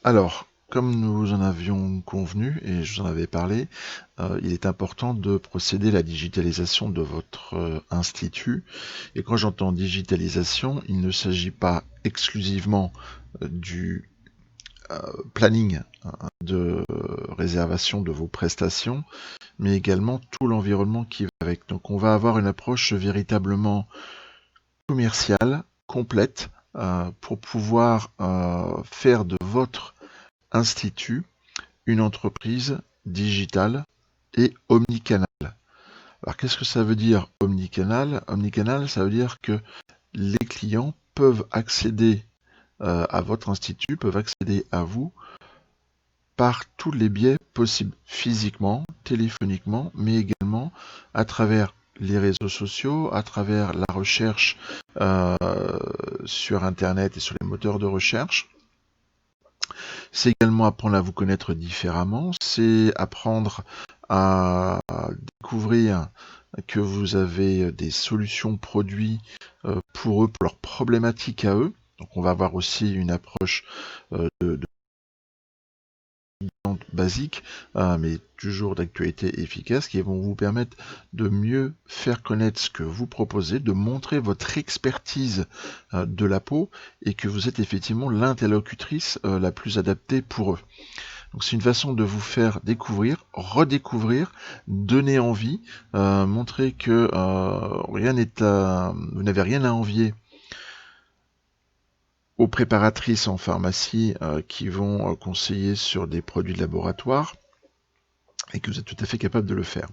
Alors, comme nous en avions convenu et je vous en avais parlé, il est important de procéder à la digitalisation de votre institut. Et quand j'entends digitalisation, il ne s'agit pas exclusivement du planning de réservation de vos prestations, mais également tout l'environnement qui va avec. Donc on va avoir une approche véritablement commerciale, complète, pour pouvoir faire de votre institut une entreprise digitale et omnicanal. Alors qu'est-ce que ça veut dire omnicanal? Omnicanal, ça veut dire que les clients peuvent accéder à votre institut, peuvent accéder à vous par tous les biais possibles, physiquement, téléphoniquement, mais également à travers les réseaux sociaux, à travers la recherche euh, sur Internet et sur les moteurs de recherche. C'est également apprendre à vous connaître différemment, c'est apprendre à découvrir que vous avez des solutions produits pour eux, pour leurs problématiques à eux. Donc on va avoir aussi une approche de basique, mais toujours d'actualité efficace, qui vont vous permettre de mieux faire connaître ce que vous proposez, de montrer votre expertise de la peau et que vous êtes effectivement l'interlocutrice la plus adaptée pour eux. Donc c'est une façon de vous faire découvrir, redécouvrir, donner envie, montrer que vous n'avez rien à envier aux préparatrices en pharmacie qui vont conseiller sur des produits de laboratoire et que vous êtes tout à fait capable de le faire.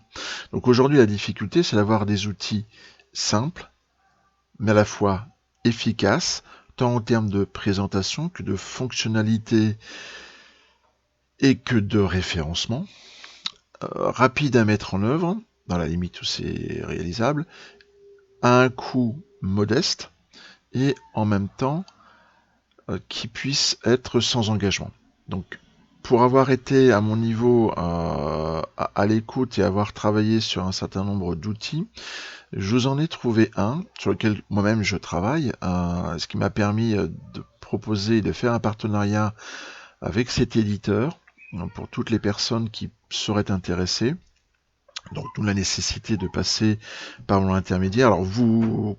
Donc aujourd'hui, la difficulté, c'est d'avoir des outils simples, mais à la fois efficaces, tant en termes de présentation que de fonctionnalité et que de référencement, rapide à mettre en œuvre, dans la limite où c'est réalisable, à un coût modeste et en même temps qui puisse être sans engagement. Donc pour avoir été à mon niveau à l'écoute et avoir travaillé sur un certain nombre d'outils, je vous en ai trouvé un sur lequel moi-même je travaille, ce qui m'a permis de proposer, de faire un partenariat avec cet éditeur pour toutes les personnes qui seraient intéressées. Donc, d'où la nécessité de passer par mon intermédiaire. Alors, vous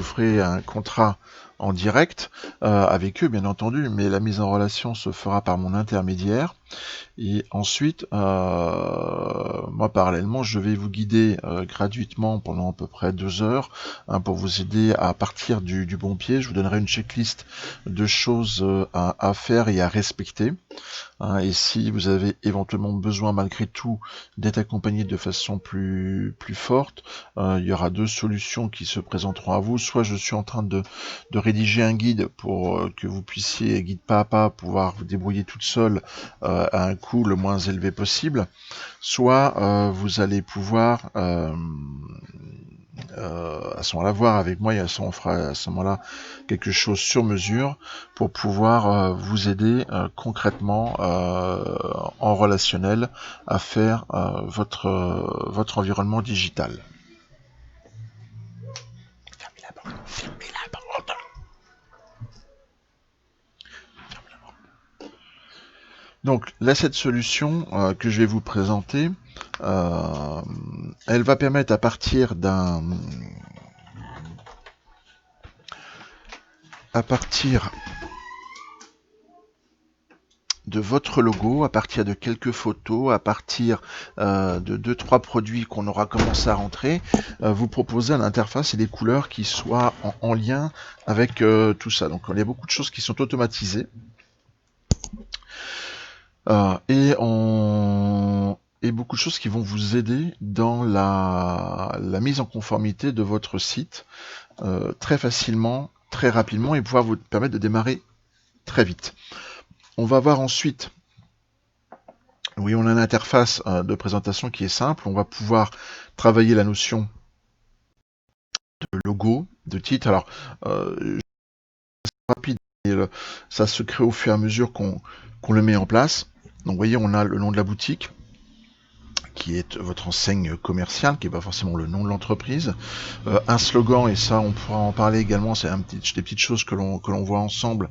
ferez un contrat en direct avec eux, bien entendu, mais la mise en relation se fera par mon intermédiaire. Et ensuite, moi parallèlement, je vais vous guider gratuitement pendant à peu près 2 heures pour vous aider à partir du bon pied. Je vous donnerai une checklist de choses à faire et à respecter. Et si vous avez éventuellement besoin malgré tout d'être accompagné de façon plus forte, il y aura 2 solutions qui se présenteront à vous. Soit je suis en train de rédiger un guide pour que vous puissiez, guide pas à pas, pouvoir vous débrouiller toute seule à un coût le moins élevé possible, soit vous allez pouvoir à ce moment-là voir avec moi et on fera à ce moment-là quelque chose sur mesure pour pouvoir vous aider concrètement en relationnel à faire votre environnement digital. Fermez la porte. Fermez la porte. Donc là, cette solution que je vais vous présenter, elle va permettre à partir de votre logo, à partir de quelques photos, à partir de 2-3 produits qu'on aura commencé à rentrer, vous proposer une interface et des couleurs qui soient en lien avec tout ça. Donc il y a beaucoup de choses qui sont automatisées. Et beaucoup de choses qui vont vous aider dans la mise en conformité de votre site très facilement, très rapidement et pouvoir vous permettre de démarrer très vite. On va voir ensuite, oui, on a une interface de présentation qui est simple. On va pouvoir travailler la notion de logo, de titre. Alors, rapide, et ça se crée au fur et à mesure qu'on le met en place. Donc, vous voyez, on a le nom de la boutique, qui est votre enseigne commerciale, qui n'est pas forcément le nom de l'entreprise, un slogan, et ça on pourra en parler également, c'est des petites choses que l'on voit ensemble,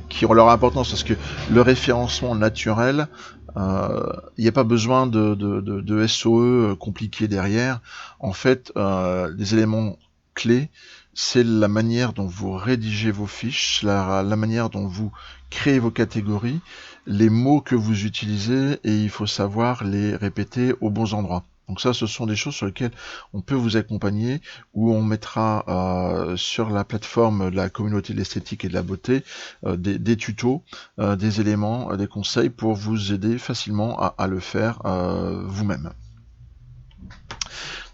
qui ont leur importance, parce que le référencement naturel, il n'y a pas besoin de SOE compliqué derrière. En fait, les éléments clés, c'est la manière dont vous rédigez vos fiches, la manière dont vous créez vos catégories, les mots que vous utilisez, et il faut savoir les répéter aux bons endroits. Donc ça, ce sont des choses sur lesquelles on peut vous accompagner, où on mettra sur la plateforme de la communauté de l'esthétique et de la beauté des tutos, des éléments, des conseils pour vous aider facilement à le faire vous-même.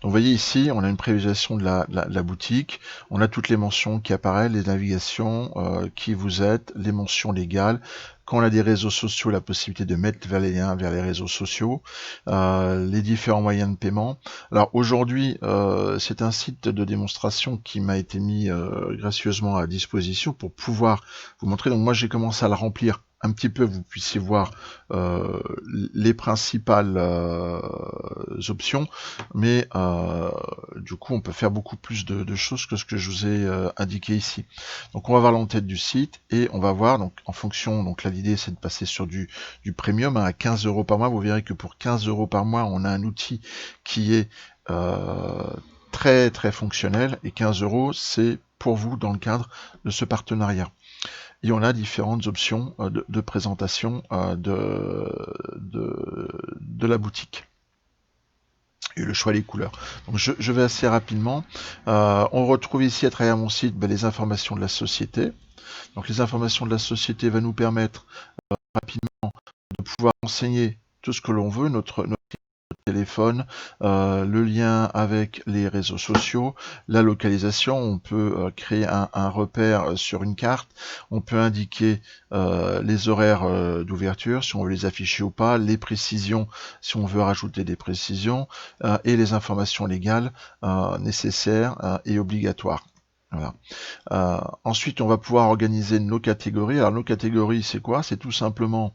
Donc vous voyez ici, on a une prévisualisation de la boutique, on a toutes les mentions qui apparaissent, les navigations, qui vous êtes, les mentions légales. Quand on a des réseaux sociaux, la possibilité de mettre vers les liens vers les réseaux sociaux, les différents moyens de paiement. Alors aujourd'hui, c'est un site de démonstration qui m'a été mis gracieusement à disposition pour pouvoir vous montrer. Donc moi j'ai commencé à le remplir un petit peu, vous puissiez voir les principales options, mais du coup on peut faire beaucoup plus de choses que ce que je vous ai indiqué ici. Donc on va voir l'entête du site et on va voir, donc en fonction, donc là l'idée c'est de passer sur du premium à 15 € par mois. Vous verrez que pour 15 € par mois on a un outil qui est très très fonctionnel, et 15 € c'est pour vous dans le cadre de ce partenariat. Et on a différentes options de présentation de la boutique. Et le choix des couleurs. Donc je vais assez rapidement. On retrouve ici à travers mon site les informations de la société. Donc les informations de la société vont nous permettre rapidement de pouvoir enseigner tout ce que l'on veut, notre téléphone, le lien avec les réseaux sociaux, la localisation, on peut créer un repère sur une carte, on peut indiquer les horaires d'ouverture, si on veut les afficher ou pas, les précisions, si on veut rajouter des précisions, et les informations légales nécessaires et obligatoires. Voilà. Ensuite, on va pouvoir organiser nos catégories. Alors, nos catégories, c'est quoi? C'est tout simplement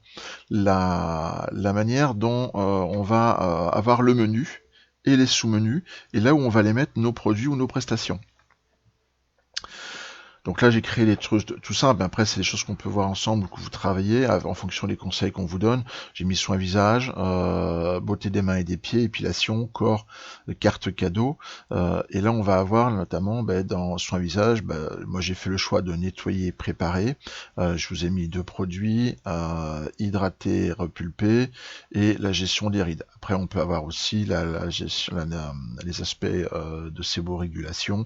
la manière dont on va avoir le menu et les sous-menus, et là où on va les mettre nos produits ou nos prestations. Donc là, j'ai créé des trucs tout simple. Après, c'est des choses qu'on peut voir ensemble, que vous travaillez en fonction des conseils qu'on vous donne. J'ai mis soin visage, beauté des mains et des pieds, épilation, corps, carte cadeau. Et là, on va avoir notamment dans soin visage, moi j'ai fait le choix de nettoyer et préparer. Je vous ai mis 2 produits, hydrater, repulper, et la gestion des rides. Après, on peut avoir aussi la gestion, les aspects de séborégulation.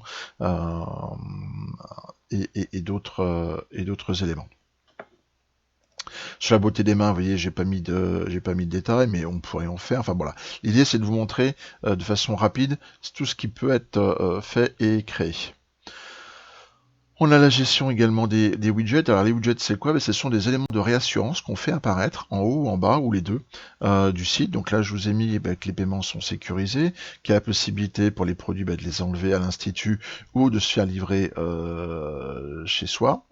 Et d'autres éléments. Sur la beauté des mains, vous voyez, j'ai pas mis de détails, mais on pourrait en faire. Enfin voilà, l'idée c'est de vous montrer de façon rapide tout ce qui peut être fait et créé. On a la gestion également des widgets. Alors les widgets, c'est quoi? Ce sont des éléments de réassurance qu'on fait apparaître en haut ou en bas, ou les deux, du site. Donc là, je vous ai mis que les paiements sont sécurisés, qu'il y a la possibilité pour les produits de les enlever à l'institut ou de se faire livrer chez soi,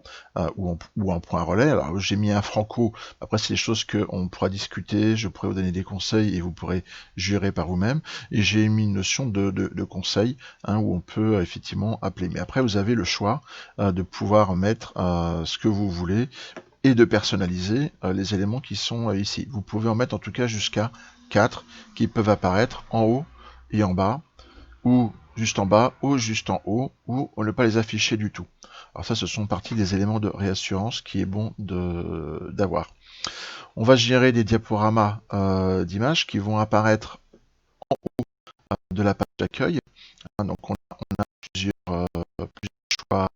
ou en point relais. Alors j'ai mis un franco. Après, c'est des choses qu'on pourra discuter, je pourrais vous donner des conseils et vous pourrez gérer par vous-même. Et j'ai mis une notion de conseil, où on peut effectivement appeler. Mais après, vous avez le choix de pouvoir mettre ce que vous voulez et de personnaliser les éléments qui sont ici. Vous pouvez en mettre en tout cas jusqu'à 4 qui peuvent apparaître en haut et en bas, ou juste en bas, ou juste en haut, ou ne pas les afficher du tout. Alors ça, ce sont partie des éléments de réassurance qui est bon d'avoir. On va gérer des diaporamas d'images qui vont apparaître en haut de la page d'accueil. Donc on a plusieurs choix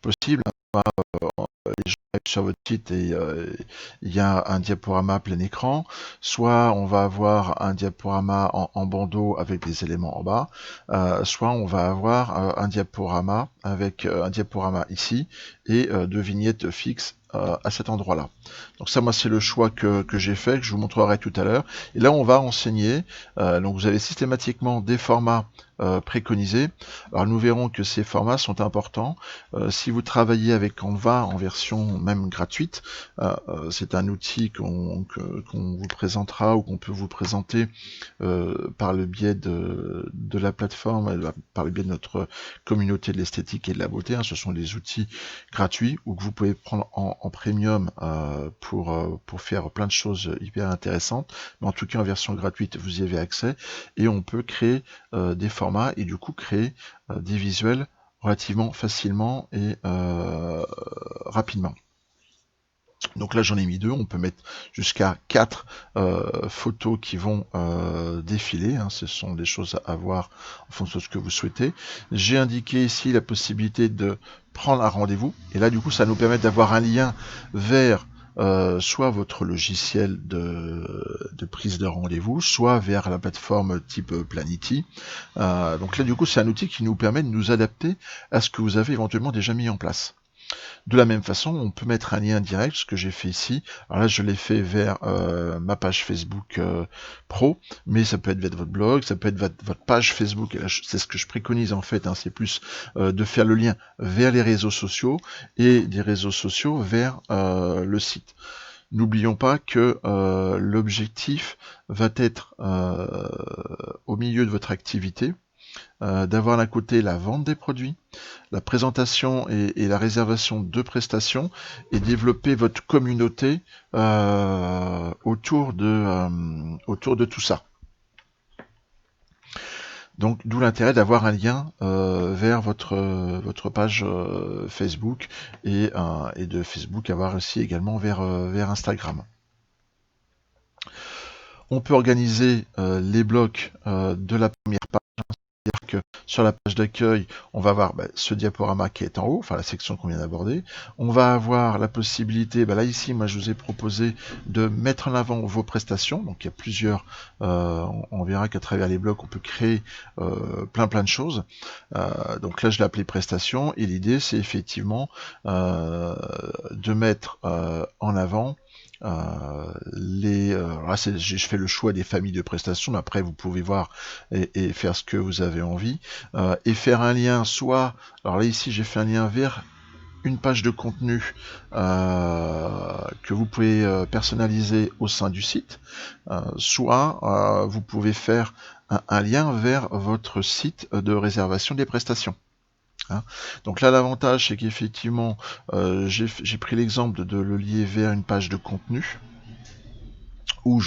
possibles. Les gens arrivent sur votre site et il y a un diaporama plein écran, soit on va avoir un diaporama en bandeau avec des éléments en bas, soit on va avoir un diaporama avec un diaporama ici et 2 vignettes fixes à cet endroit-là. Donc ça, moi, c'est le choix que j'ai fait, que je vous montrerai tout à l'heure. Et là, on va enseigner. Donc vous avez systématiquement des formats préconisés. Alors nous verrons que ces formats sont importants. Si vous travaillez avec Canva en version même gratuite. C'est un outil qu'on vous présentera ou qu'on peut vous présenter par le biais de la plateforme, par le biais de notre communauté de l'esthétique et de la beauté. Ce sont des outils gratuits ou que vous pouvez prendre en premium pour faire plein de choses hyper intéressantes. Mais en tout cas, en version gratuite, vous y avez accès et on peut créer des formats et du coup créer des visuels relativement facilement et rapidement. Donc là j'en ai mis 2, on peut mettre jusqu'à 4 photos qui vont défiler, ce sont des choses à voir en fonction de ce que vous souhaitez. J'ai indiqué ici la possibilité de prendre un rendez-vous, et là du coup ça nous permet d'avoir un lien vers soit votre logiciel de prise de rendez-vous, soit vers la plateforme type Planity. Donc là du coup c'est un outil qui nous permet de nous adapter à ce que vous avez éventuellement déjà mis en place. De la même façon, on peut mettre un lien direct, ce que j'ai fait ici. Alors là, je l'ai fait vers ma page Facebook pro, mais ça peut être vers votre blog, ça peut être votre page Facebook. Et là, c'est ce que je préconise en fait, c'est plus de faire le lien vers les réseaux sociaux et des réseaux sociaux vers le site. N'oublions pas que l'objectif va être au milieu de votre activité, d'avoir d'un côté la vente des produits, la présentation et la réservation de prestations, et développer votre communauté autour de tout ça. Donc d'où l'intérêt d'avoir un lien vers votre page Facebook et de Facebook avoir aussi également vers Instagram. On peut organiser les blocs de la première page. C'est-à-dire que sur la page d'accueil, on va avoir ce diaporama qui est en haut, enfin la section qu'on vient d'aborder. On va avoir la possibilité, là ici, moi je vous ai proposé de mettre en avant vos prestations. Donc il y a plusieurs, on verra qu'à travers les blocs, on peut créer plein de choses. Donc là je l'ai appelé prestations, et l'idée c'est effectivement de mettre en avant je fais le choix des familles de prestations, mais après vous pouvez voir et faire ce que vous avez envie, et faire un lien soit, alors là ici j'ai fait un lien vers une page de contenu que vous pouvez personnaliser au sein du site, soit vous pouvez faire un lien vers votre site de réservation des prestations. Donc là l'avantage c'est qu'effectivement j'ai pris l'exemple de le lier vers une page de contenu où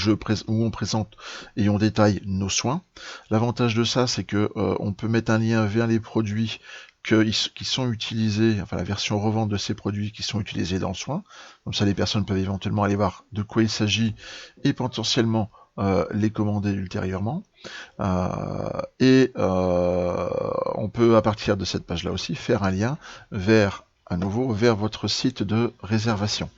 on présente et on détaille nos soins. L'avantage de ça c'est que on peut mettre un lien vers les produits qui sont utilisés, enfin la version revente de ces produits qui sont utilisés dans le soin. Comme ça les personnes peuvent éventuellement aller voir de quoi il s'agit et potentiellement les commander ultérieurement. On peut à partir de cette page là aussi faire un lien vers votre site de réservation.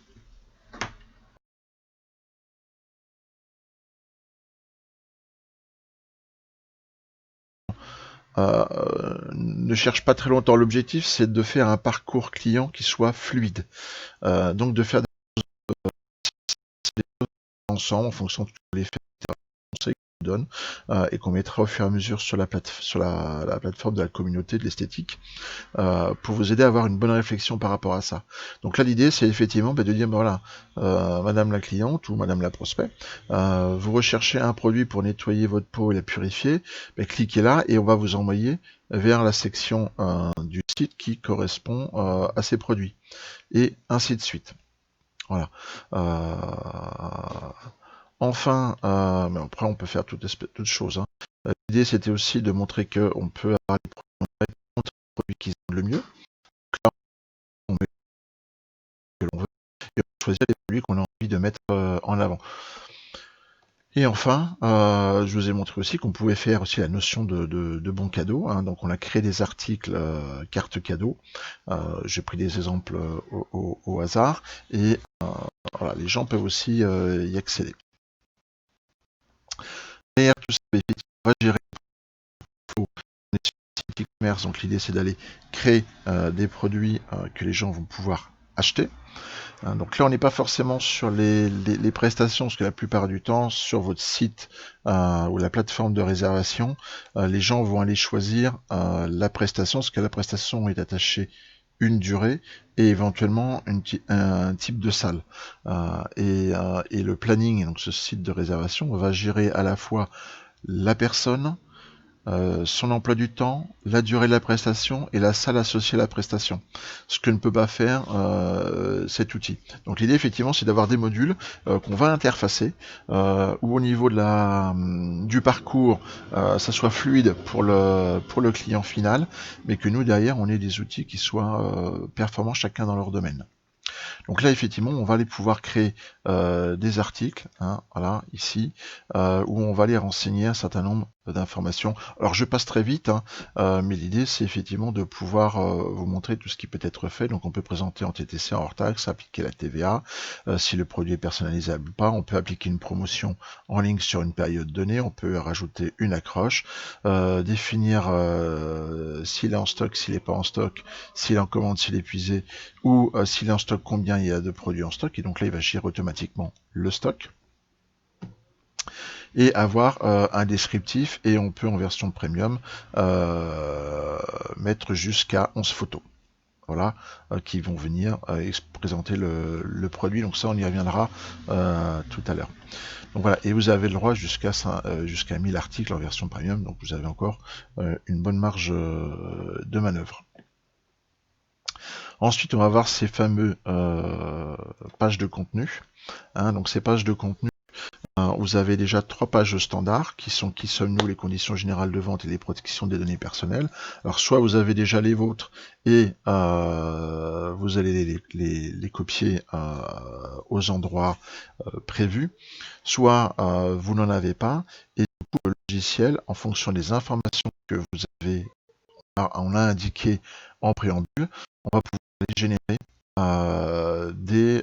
Ne cherche pas très longtemps. L'objectif c'est de faire un parcours client qui soit fluide, donc de faire des choses ensemble en fonction de tous les conseils qu'on donne et qu'on mettra au fur et à mesure sur la plateforme de la communauté de l'esthétique pour vous aider à avoir une bonne réflexion par rapport à ça. Donc là l'idée c'est effectivement de dire voilà, madame la cliente ou madame la prospect, vous recherchez un produit pour nettoyer votre peau et la purifier, cliquez là et on va vous envoyer vers la section du site qui correspond à ces produits, et ainsi de suite. Voilà. Enfin, mais après on peut faire toutes choses. L'idée c'était aussi de montrer qu'on peut avoir les produits qui se vendent le mieux. Donc là, on met ce que l'on veut et on choisit les produits qu'on a envie de mettre en avant. Et enfin, je vous ai montré aussi qu'on pouvait faire aussi la notion de bon cadeau. Donc on a créé des articles cartes cadeaux. J'ai pris des exemples au hasard et voilà, les gens peuvent aussi y accéder. Derrière tout ça, on va gérer les e-commerce. Donc l'idée c'est d'aller créer des produits que les gens vont pouvoir acheter. Donc là on n'est pas forcément sur les prestations, parce que la plupart du temps sur votre site ou la plateforme de réservation, les gens vont aller choisir la prestation, parce que la prestation est attachée une durée et éventuellement un type de salle. Et le planning, donc ce site de réservation, va gérer à la fois la personne, son emploi du temps, la durée de la prestation et la salle associée à la prestation. Ce que ne peut pas faire cet outil. Donc l'idée effectivement c'est d'avoir des modules qu'on va interfacer, où au niveau du parcours ça soit fluide pour le client final, mais que nous derrière on ait des outils qui soient performants chacun dans leur domaine. Donc là, effectivement, on va aller pouvoir créer des articles, hein, voilà, ici, où on va aller renseigner un certain nombre d'informations. Alors, je passe très vite, hein, mais l'idée, c'est effectivement de pouvoir vous montrer tout ce qui peut être fait. Donc, on peut présenter en TTC, en hors taxe, appliquer la TVA, si le produit est personnalisable ou pas. On peut appliquer une promotion en ligne sur une période donnée. On peut rajouter une accroche, définir s'il est en stock, s'il n'est pas en stock, s'il est en commande, s'il est épuisé, ou s'il est en stock, combien il y a de produits en stock, et donc là il va gérer automatiquement le stock, et avoir un descriptif, et on peut en version premium mettre jusqu'à 11 photos, voilà, qui vont venir présenter le produit, donc ça on y reviendra tout à l'heure. Donc voilà, et vous avez le droit jusqu'à 1000 articles en version premium, donc vous avez encore une bonne marge de manœuvre. Ensuite, on va voir ces fameux pages de contenu. Hein, donc ces pages de contenu, vous avez déjà 3 pages standards qui sont qui sommes-nous, les conditions générales de vente et les protections des données personnelles. Alors soit vous avez déjà les vôtres et vous allez les copier aux endroits prévus, soit vous n'en avez pas, et du coup le logiciel, en fonction des informations que vous avez, on a indiqué en préambule, on va pouvoir générer des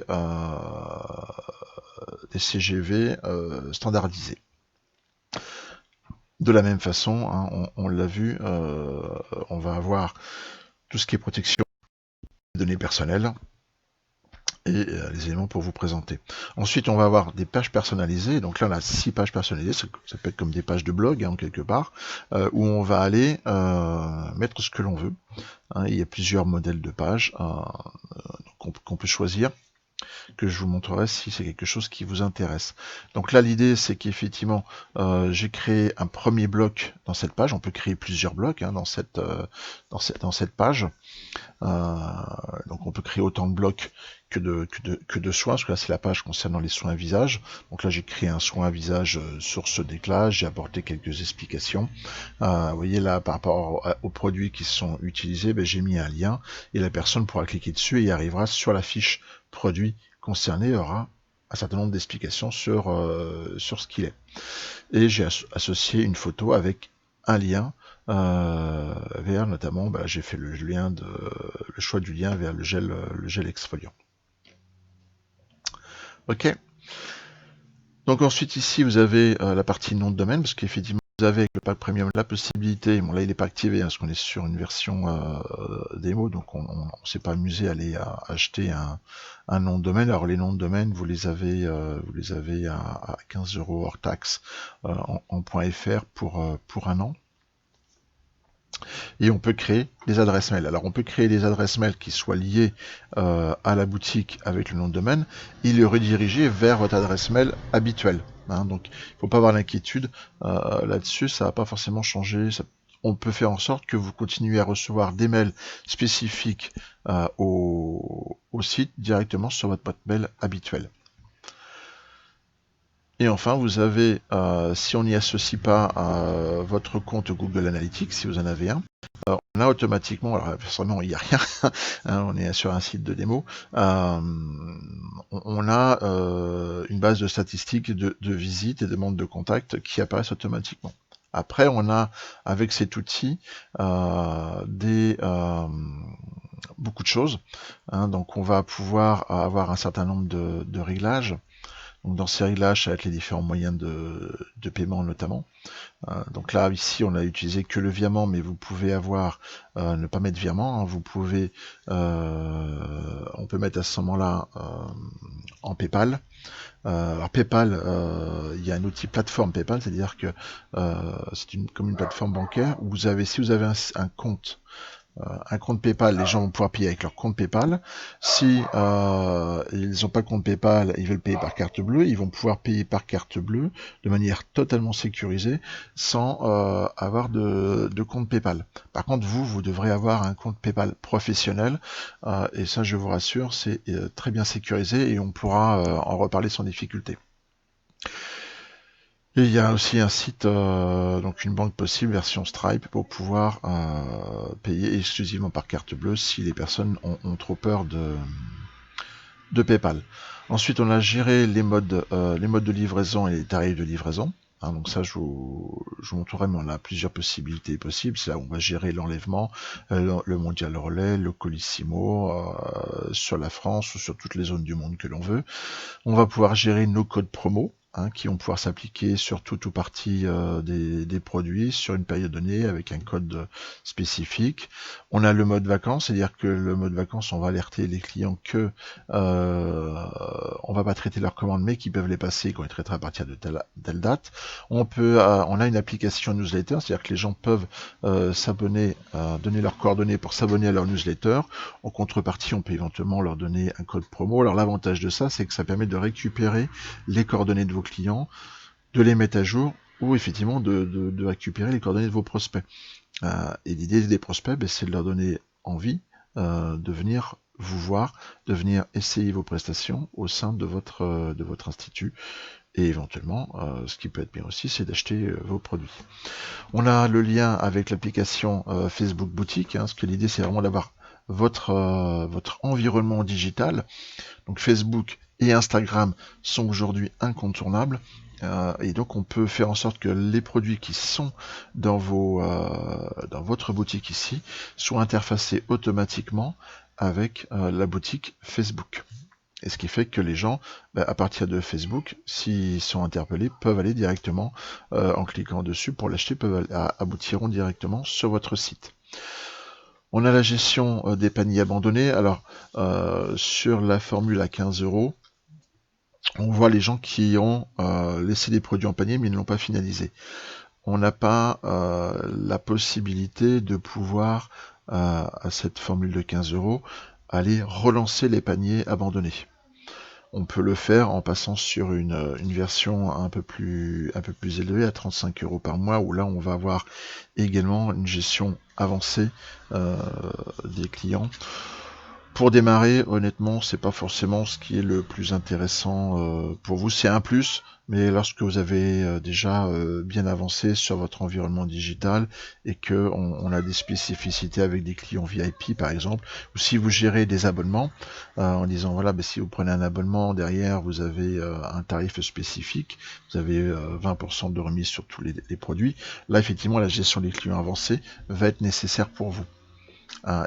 CGV standardisés. De la même façon, hein, on l'a vu, on va avoir tout ce qui est protection des données personnelles et les éléments pour vous présenter. Ensuite, on va avoir des pages personnalisées. Donc là, on a 6 pages personnalisées. Ça peut être comme des pages de blog, hein, quelque part, où on va aller mettre ce que l'on veut. Hein, il y a plusieurs modèles de pages qu'on peut choisir, que je vous montrerai si c'est quelque chose qui vous intéresse. Donc là, l'idée, c'est qu'effectivement, j'ai créé un premier bloc dans cette page. On peut créer plusieurs blocs, hein, dans cette page. Donc on peut créer autant de blocs que de soins, parce que là c'est la page concernant les soins visage. Donc là j'ai créé un soin visage source d'éclat, j'ai apporté quelques explications. Vous voyez là, par rapport aux produits qui sont utilisés, ben, j'ai mis un lien et la personne pourra cliquer dessus et y arrivera sur la fiche produit concerné, aura un certain nombre d'explications sur ce qu'il est. Et j'ai associé une photo avec un lien vers, notamment, j'ai fait le choix du lien vers le gel exfoliant. Ok. Donc ensuite ici vous avez la partie nom de domaine, parce qu'effectivement vous avez avec le pack premium la possibilité, bon là il n'est pas activé, hein, parce qu'on est sur une version démo, donc on ne s'est pas amusé à aller acheter un nom de domaine. Alors les noms de domaine vous les avez à 15 € hors taxe en .fr pour un an. Et on peut créer des adresses mail. Alors on peut créer des adresses mail qui soient liées à la boutique avec le nom de domaine et les rediriger vers votre adresse mail habituelle. Hein. Donc il ne faut pas avoir l'inquiétude là-dessus, ça ne va pas forcément changer. On peut faire en sorte que vous continuez à recevoir des mails spécifiques au site directement sur votre boîte mail habituelle. Et enfin, vous avez, si on n'y associe pas votre compte Google Analytics, si vous en avez un, on a automatiquement, alors personnellement il n'y a rien, hein, on est sur un site de démo, on a une base de statistiques de visites et de demandes de contact qui apparaissent automatiquement. Après, on a avec cet outil beaucoup de choses, hein, donc on va pouvoir avoir un certain nombre de réglages. Donc dans ces réglages, ça va être les différents moyens de paiement notamment. Donc là, ici, on a utilisé que le virement, mais vous pouvez avoir, ne pas mettre virement, hein, vous pouvez, on peut mettre à ce moment-là en PayPal. Alors PayPal, il y a un outil plateforme PayPal, c'est-à-dire que c'est comme une plateforme bancaire où vous avez, si vous avez un compte un compte PayPal, les gens vont pouvoir payer avec leur compte PayPal. Si ils n'ont pas de compte PayPal, ils veulent payer par carte bleue, ils vont pouvoir payer par carte bleue de manière totalement sécurisée sans avoir de compte PayPal. Par contre, vous devrez avoir un compte PayPal professionnel et ça, je vous rassure, c'est très bien sécurisé et on pourra en reparler sans difficulté. Et il y a aussi un site, donc une banque possible, version Stripe, pour pouvoir payer exclusivement par carte bleue si les personnes ont trop peur de PayPal. Ensuite, on a géré les modes de livraison et les tarifs de livraison. Hein, donc ça, je vous montrerai, mais on a plusieurs possibilités possibles. C'est là où on va gérer l'enlèvement, le mondial relais, le colissimo, sur la France ou sur toutes les zones du monde que l'on veut. On va pouvoir gérer nos codes promo, qui vont pouvoir s'appliquer sur tout ou partie des produits sur une période donnée avec un code spécifique. On a le mode vacances, c'est-à-dire que le mode vacances, on va alerter les clients que on va pas traiter leurs commandes, mais qu'ils peuvent les passer, qu'on les traitera à partir de telle date. On a une application newsletter, c'est-à-dire que les gens peuvent s'abonner, donner leurs coordonnées pour s'abonner à leur newsletter. En contrepartie, on peut éventuellement leur donner un code promo. Alors l'avantage de ça, c'est que ça permet de récupérer les coordonnées de vos clients, de les mettre à jour, ou effectivement de récupérer les coordonnées de vos prospects. Et l'idée des prospects, c'est de leur donner envie de venir vous voir, de venir essayer vos prestations au sein de votre institut. Et éventuellement, ce qui peut être bien aussi, c'est d'acheter vos produits. On a le lien avec l'application Facebook Boutique, parce que l'idée c'est vraiment d'avoir votre environnement digital. Donc Facebook et Instagram sont aujourd'hui incontournables. Et donc on peut faire en sorte que les produits qui sont dans votre boutique ici soient interfacés automatiquement avec la boutique Facebook. Et ce qui fait que les gens, à partir de Facebook, s'ils sont interpellés, peuvent aller directement, en cliquant dessus pour l'acheter, aboutiront directement sur votre site. On a la gestion des paniers abandonnés. Alors, sur la formule à 15 €, on voit les gens qui ont laissé des produits en panier mais ils ne l'ont pas finalisé. On n'a pas la possibilité de pouvoir, à cette formule de 15 €, aller relancer les paniers abandonnés. On peut le faire en passant sur une version un peu plus élevée, à 35 € par mois, où là on va avoir également une gestion avancée des clients. Pour démarrer, honnêtement, c'est pas forcément ce qui est le plus intéressant pour vous. C'est un plus, mais lorsque vous avez déjà bien avancé sur votre environnement digital et que on a des spécificités avec des clients VIP par exemple, ou si vous gérez des abonnements en disant voilà, si vous prenez un abonnement derrière, vous avez un tarif spécifique, vous avez 20% de remise sur tous les produits. Là, effectivement, la gestion des clients avancés va être nécessaire pour vous.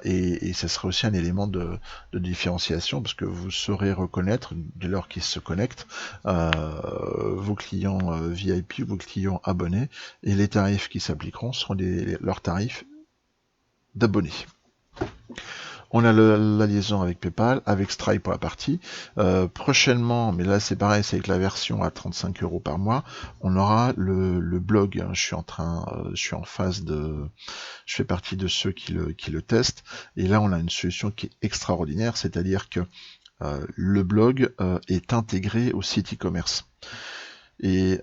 Et ça sera aussi un élément de différenciation parce que vous saurez reconnaître, dès lors qu'ils se connectent, vos clients VIP, vos clients abonnés, et les tarifs qui s'appliqueront seront leurs tarifs d'abonnés. On a la liaison avec PayPal, avec Stripe pour la partie. Prochainement, mais là c'est pareil, c'est avec la version à 35 € par mois, on aura le blog. Je suis en phase je fais partie de ceux qui le testent. Et là, on a une solution qui est extraordinaire, c'est-à-dire que le blog est intégré au site e-commerce. Et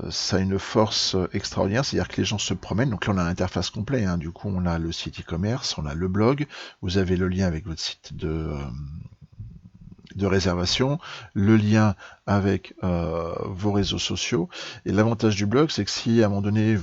ça a une force extraordinaire, c'est-à-dire que les gens se promènent. Donc là, on a l'interface complète. Du coup, on a le site e-commerce, on a le blog, vous avez le lien avec votre site de réservation, le lien avec vos réseaux sociaux. Et l'avantage du blog, c'est que si à un moment donné,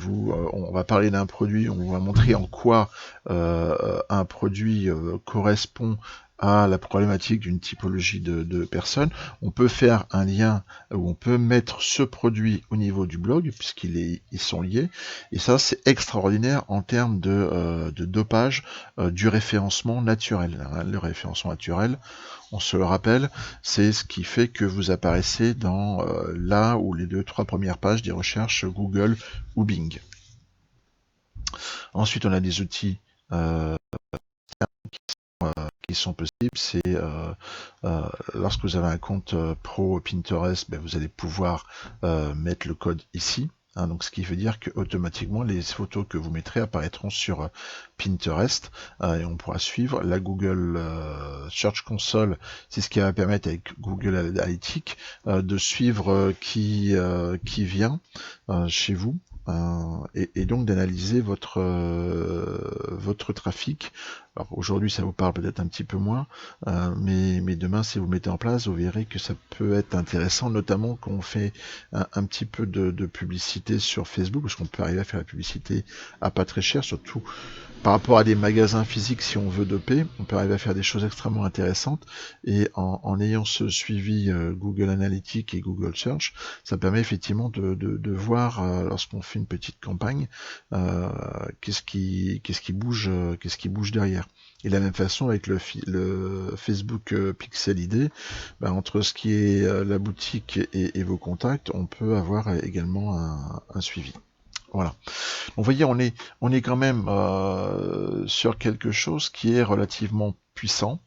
on va parler d'un produit, on va montrer en quoi un produit correspond à la problématique d'une typologie de personnes, on peut faire un lien où on peut mettre ce produit au niveau du blog, puisqu'ils sont liés, et ça c'est extraordinaire en termes de dopage du référencement naturel. Le référencement naturel, on se le rappelle, c'est ce qui fait que vous apparaissez dans là ou les 2-3 premières pages des recherches Google ou Bing. Ensuite, on a des outils qui sont possibles. C'est lorsque vous avez un compte pro Pinterest, vous allez pouvoir mettre le code ici. Hein, donc ce qui veut dire que automatiquement les photos que vous mettrez apparaîtront sur Pinterest et on pourra suivre la Google Search Console. C'est ce qui va permettre avec Google Analytics de suivre qui vient chez vous. Et donc d'analyser votre trafic. Alors aujourd'hui ça vous parle peut-être un petit peu moins, mais demain si vous le mettez en place, vous verrez que ça peut être intéressant, notamment quand on fait un petit peu de publicité sur Facebook, parce qu'on peut arriver à faire la publicité à pas très cher, surtout par rapport à des magasins physiques, si on veut doper, on peut arriver à faire des choses extrêmement intéressantes. Et en ayant ce suivi Google Analytics et Google Search, ça permet effectivement de voir lorsqu'on fait une petite campagne, qu'est-ce qui bouge derrière. Et de la même façon avec le Facebook Pixel ID, entre ce qui est la boutique et vos contacts, on peut avoir également un suivi. Voilà. Donc, vous voyez, on est quand même sur quelque chose qui est relativement puissant,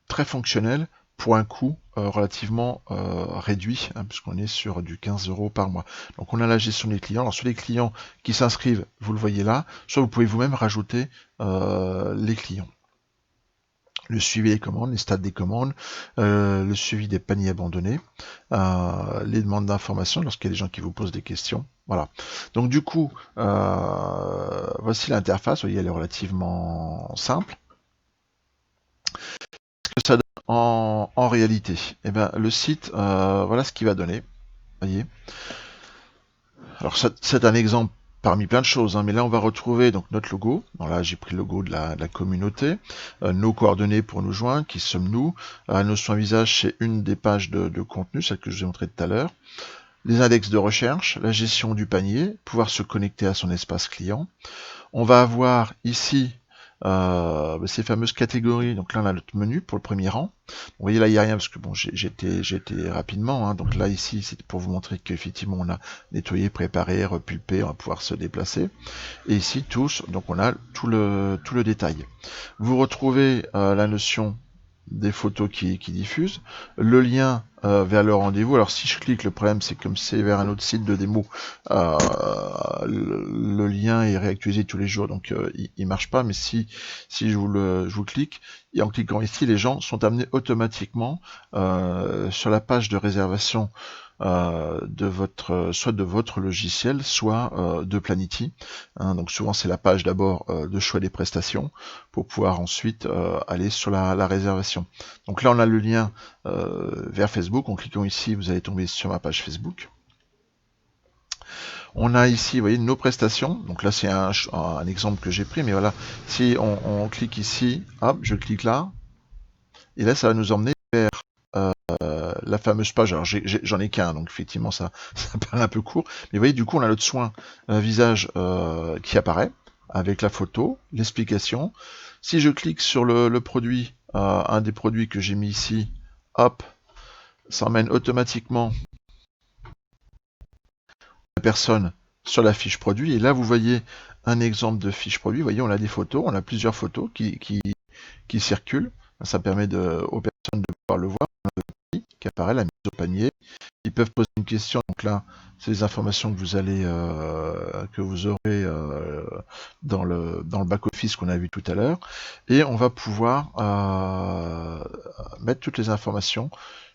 très fonctionnel, pour un coût relativement réduit, hein, puisqu'on est sur du 15 € par mois. Donc on a la gestion des clients. Alors sur les clients qui s'inscrivent, vous le voyez là, soit vous pouvez vous-même rajouter les clients. Le suivi des commandes, les stats des commandes, le suivi des paniers abandonnés, les demandes d'informations lorsqu'il y a des gens qui vous posent des questions. Voilà. Donc du coup, voici l'interface. Vous voyez, elle est relativement simple. Ce que ça donne en réalité, eh ben, le site, voilà ce qu'il va donner. Voyez. Alors c'est un exemple parmi plein de choses, hein, mais là on va retrouver donc notre logo. Bon, là j'ai pris le logo de la communauté, nos coordonnées pour nous joindre, qui sommes-nous, la notion visage, c'est une des pages de contenu, celle que je vous ai montré tout à l'heure, les index de recherche, la gestion du panier, pouvoir se connecter à son espace client. On va avoir ici ces fameuses catégories. Donc là on a notre menu pour le premier rang. Vous voyez là il n'y a rien parce que bon j'étais rapidement, hein. Donc là ici c'est pour vous montrer qu'effectivement on a nettoyé, préparé, repulpé, on va pouvoir se déplacer. Et ici tous, donc on a tout le détail. Vous retrouvez la notion des photos qui diffusent, le lien vers le rendez-vous. Alors si je clique, le problème c'est comme c'est vers un autre site de démo, le lien est réactualisé tous les jours, donc il marche pas. Mais si je vous clique, et en cliquant ici, les gens sont amenés automatiquement sur la page de réservation soit de votre logiciel, soit de Planity. Hein, donc souvent c'est la page d'abord de choix des prestations pour pouvoir ensuite aller sur la réservation. Donc là on a le lien vers Facebook. En cliquant ici, vous allez tomber sur ma page Facebook. On a ici, vous voyez, nos prestations. Donc là c'est un exemple que j'ai pris, mais voilà, si on clique ici, hop, je clique là, et là ça va nous emmener vers la fameuse page. Alors j'en ai qu'un, donc effectivement ça paraît un peu court, mais vous voyez, du coup on a notre soin visage qui apparaît avec la photo, l'explication. Si je clique sur le produit, un des produits que j'ai mis ici, hop, ça emmène automatiquement la personne sur la fiche produit, et là vous voyez un exemple de fiche produit. Vous voyez, on a des photos, on a plusieurs photos qui circulent. Ça permet aux personnes de pouvoir le voir, qui apparaît, la mise au panier. Ils peuvent poser une question, donc là, c'est les informations que vous aurez dans le back-office qu'on a vu tout à l'heure, et on va pouvoir mettre toutes les informations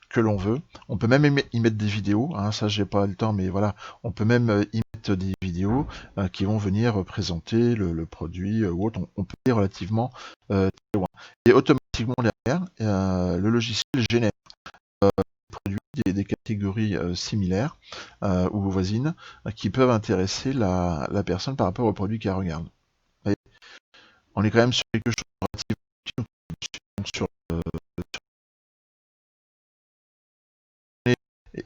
que l'on veut. On peut même y mettre des vidéos, hein, ça j'ai pas le temps, mais voilà, on peut même y mettre des vidéos qui vont venir présenter le produit ou autre. On peut aller relativement très loin. Et automatiquement derrière, le logiciel génère produits des catégories similaires ou voisines qui peuvent intéresser la personne par rapport au produit qu'elle regarde. Et on est quand même sur quelque chose de relativement sur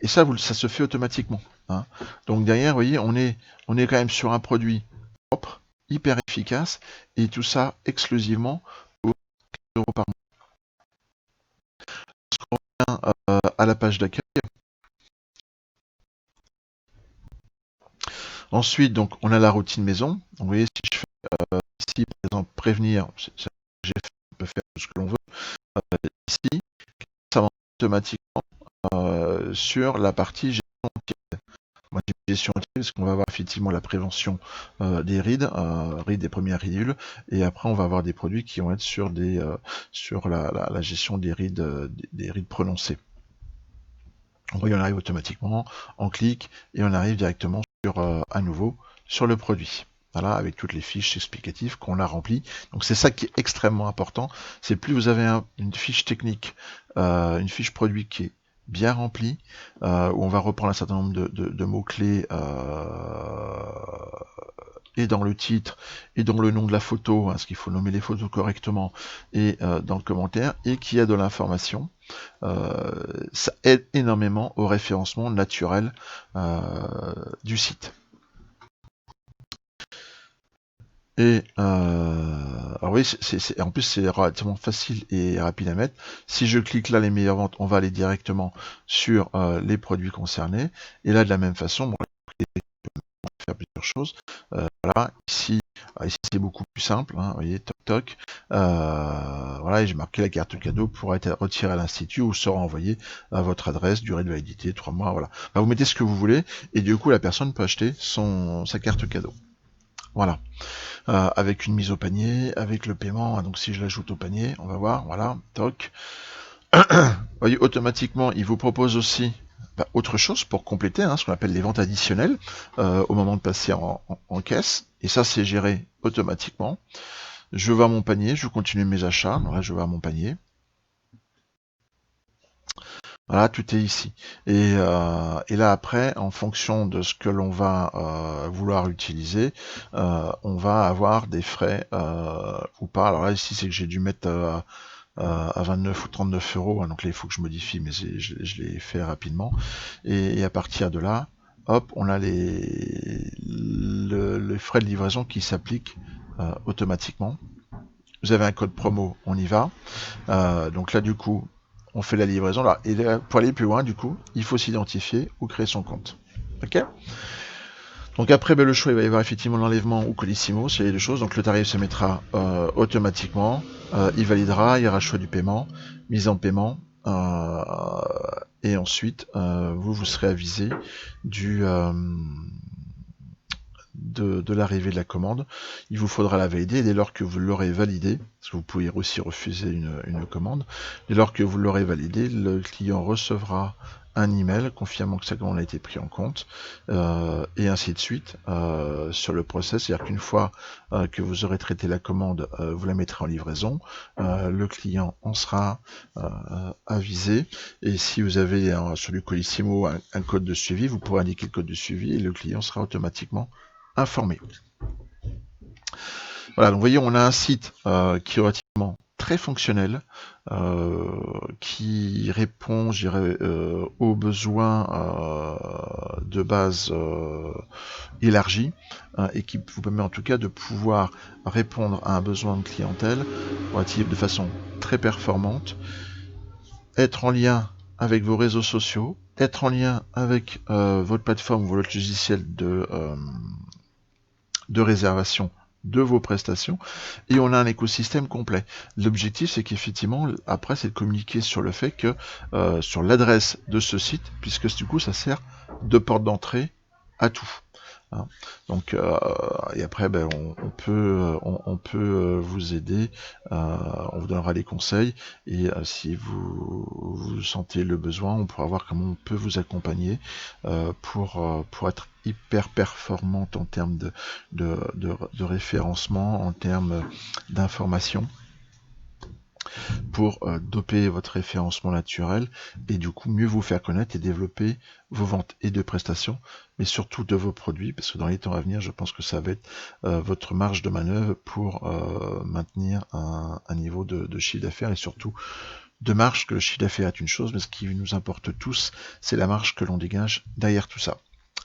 et ça, ça se fait automatiquement. Hein. Donc derrière, vous voyez, on est quand même sur un produit propre, hyper efficace, et tout ça exclusivement pour 15 € par mois. Lorsqu'on revient à la page d'accueil, ensuite, donc, on a la routine maison. Donc, vous voyez, si je fais ici, par exemple, prévenir, c'est ça que j'ai fait, on peut faire tout ce que l'on veut. Ici, ça va automatiquement sur la partie gestion tiède. gestion parce qu'on va avoir effectivement la prévention des rides, des premières ridules, et après on va avoir des produits qui vont être sur sur la gestion des rides prononcées. Donc on arrive automatiquement, on clique et on arrive directement sur à nouveau sur le produit. Voilà, avec toutes les fiches explicatives qu'on a remplies. Donc c'est ça qui est extrêmement important. C'est plus vous avez une fiche technique, une fiche produit qui est bien remplie, où on va reprendre un certain nombre de mots-clés et dans le titre, et dans le nom de la photo, parce qu'il faut nommer les photos correctement, et dans le commentaire, et qui a de l'information. Ça aide énormément au référencement naturel du site. Et alors oui, en plus c'est relativement facile et rapide à mettre. Si je clique là les meilleures ventes, on va aller directement sur les produits concernés. Et là de la même façon, bon, on va faire plusieurs choses. Voilà, ici c'est beaucoup plus simple, hein, vous voyez, toc toc. Voilà, et j'ai marqué la carte cadeau pour être retirée à l'institut ou sera envoyée à votre adresse, durée de validité 3 mois, voilà. Bah, vous mettez ce que vous voulez et du coup la personne peut acheter sa carte cadeau. Voilà. Avec une mise au panier, avec le paiement, donc si je l'ajoute au panier, on va voir, voilà, toc. Vous voyez, automatiquement, il vous propose aussi autre chose pour compléter, hein, ce qu'on appelle les ventes additionnelles, au moment de passer en caisse, et ça c'est géré automatiquement. Je vais à mon panier, je continue mes achats, donc là je vais à mon panier. Voilà, tout est ici. Et là après, en fonction de ce que l'on va vouloir utiliser, on va avoir des frais ou pas. Alors là ici c'est que j'ai dû mettre à 29 ou 39 euros, hein, donc là il faut que je modifie, mais je l'ai fait rapidement. Et à partir de là, hop, on a les frais de livraison qui s'appliquent automatiquement. Vous avez un code promo, on y va. Donc là du coup, on fait la livraison. Là, et là, pour aller plus loin, du coup, il faut s'identifier ou créer son compte. Ok. Donc après, le choix, il va y avoir effectivement l'enlèvement ou Colissimo, c'est les deux choses. Donc le tarif se mettra automatiquement. Il validera, il y aura le choix du paiement, mise en paiement. Et ensuite, vous serez avisé de l'arrivée de la commande. Il vous faudra la valider, et dès lors que vous l'aurez validé, parce que vous pouvez aussi refuser une commande, dès lors que vous l'aurez validé, le client recevra un email confirmant que sa commande a été prise en compte, et ainsi de suite sur le process. C'est-à-dire qu'une fois que vous aurez traité la commande, vous la mettrez en livraison, le client en sera avisé, et si vous avez sur du Colissimo un code de suivi, vous pourrez indiquer le code de suivi et le client sera automatiquement informé. Voilà, donc vous voyez, on a un site qui est relativement très fonctionnel, qui répond, je dirais, aux besoins de base élargis, et qui vous permet en tout cas de pouvoir répondre à un besoin de clientèle relatif de façon très performante, être en lien avec vos réseaux sociaux, être en lien avec votre plateforme ou votre logiciel de réservation de vos prestations, et on a un écosystème complet. L'objectif, c'est qu'effectivement, après, c'est de communiquer sur le fait que, sur l'adresse de ce site, puisque du coup, ça sert de porte d'entrée à tout. Hein. Donc, et après, on peut vous aider, on vous donnera des conseils, et si vous sentez le besoin, on pourra voir comment on peut vous accompagner pour être hyper performante en termes de référencement, en termes d'information, pour doper votre référencement naturel et du coup mieux vous faire connaître et développer vos ventes et de prestations, mais surtout de vos produits, parce que dans les temps à venir, je pense que ça va être votre marge de manœuvre pour maintenir un niveau de chiffre d'affaires et surtout de marge, que le chiffre d'affaires est une chose, mais ce qui nous importe tous, c'est la marge que l'on dégage derrière tout ça.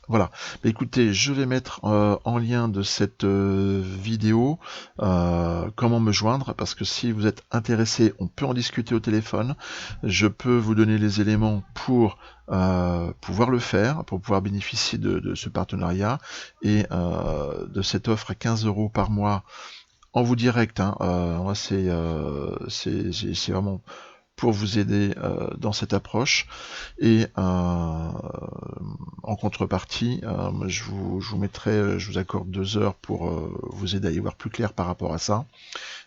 Voilà, écoutez, je vais mettre en lien de cette vidéo comment me joindre, parce que si vous êtes intéressé, on peut en discuter au téléphone. Je peux vous donner les éléments pour pouvoir le faire, pour pouvoir bénéficier de ce partenariat et de cette offre à 15 € par mois en vous direct. Hein. Moi, c'est vraiment pour vous aider dans cette approche, et en contrepartie, je vous mettrai, je vous accorde 2 heures pour vous aider à y voir plus clair par rapport à ça,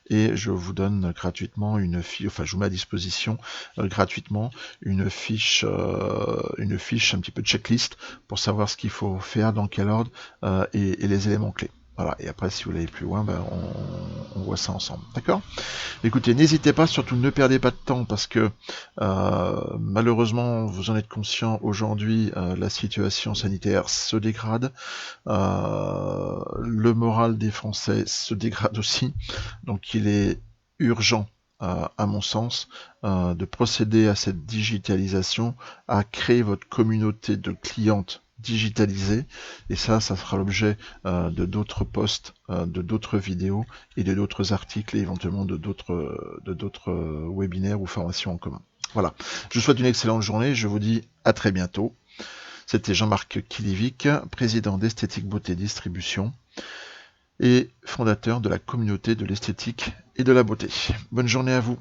et je vous donne gratuitement une fiche, enfin je vous mets à disposition gratuitement une fiche un petit peu de checklist pour savoir ce qu'il faut faire, dans quel ordre, et les éléments clés. Voilà, et après si vous voulez aller plus loin, ben, on voit ça ensemble, d'accord? Écoutez, n'hésitez pas, surtout ne perdez pas de temps, parce que malheureusement, vous en êtes conscient, aujourd'hui, la situation sanitaire se dégrade, le moral des Français se dégrade aussi, donc il est urgent, à mon sens, de procéder à cette digitalisation, à créer votre communauté de clientes digitalisée, et ça fera l'objet de d'autres posts, de d'autres vidéos et de d'autres articles, et éventuellement de d'autres webinaires ou formations en commun. Voilà, je vous souhaite une excellente journée, je vous dis à très bientôt. C'était Jean-Marc Kilivic, président d'Esthétique Beauté Distribution et fondateur de la communauté de l'esthétique et de la beauté. Bonne journée à vous.